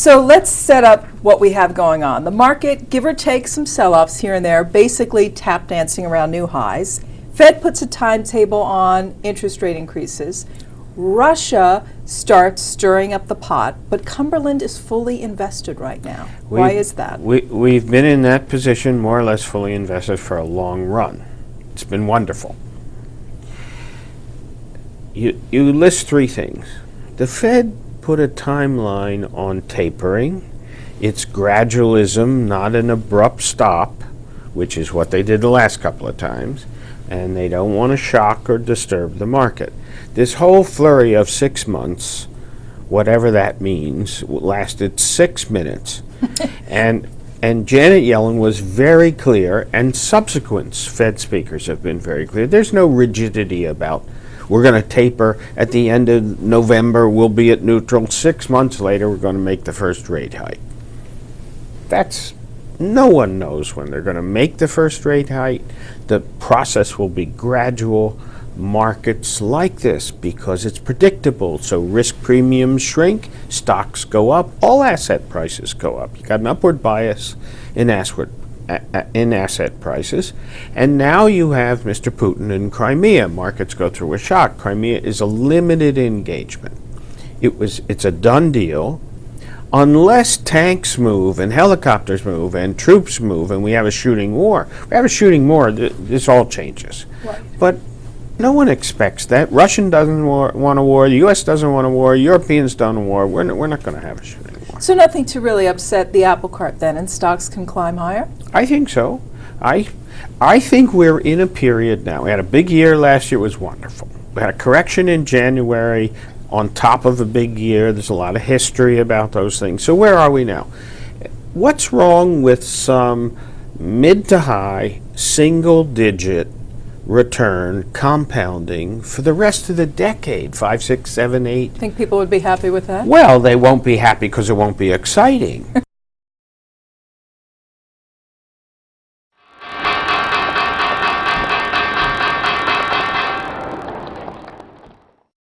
So let's set up what we have going on. The market, give or take some sell-offs here and there, basically tap dancing around new highs. Fed puts a timetable on interest rate increases. Russia starts stirring up the pot, but Cumberland is fully invested right now. Why is that? We've been in that position more or less fully invested for a long run. It's been wonderful. You list three things. The Fed put a timeline on tapering. It's gradualism, not an abrupt stop, which is what they did the last couple of times, and they don't want to shock or disturb the market. This whole flurry of 6 months, whatever that means, lasted 6 minutes. and Janet Yellen was very clear, and subsequent Fed speakers have been very clear. There's no rigidity about we're going to taper at the end of November, we'll be at neutral. 6 months later, we're going to make the first rate hike. No one knows when they're going to make the first rate hike. The process will be gradual. Markets like this because it's predictable. So risk premiums shrink, stocks go up, all asset prices go up. You got an upward bias in asset prices. And now you have Mr. Putin and Crimea. Markets go through a shock. Crimea is a limited engagement. It's a done deal. Unless tanks move and helicopters move and troops move and we have a shooting war. If we have a shooting war, this all changes. Right. But no one expects that. Russia doesn't want a war. The U.S. doesn't want a war. Europeans don't want a war. We're not going to have a shooting war. So nothing to really upset the apple cart then, and stocks can climb higher? I think so. I think we're in a period now. We had a big year last year. It was wonderful. We had a correction in January on top of a big year. There's a lot of history about those things. So where are we now? What's wrong with some mid to high single-digit return compounding for the rest of the decade, 5, 6, 7, 8? Think people would be happy with that? Well, they won't be happy because it won't be exciting.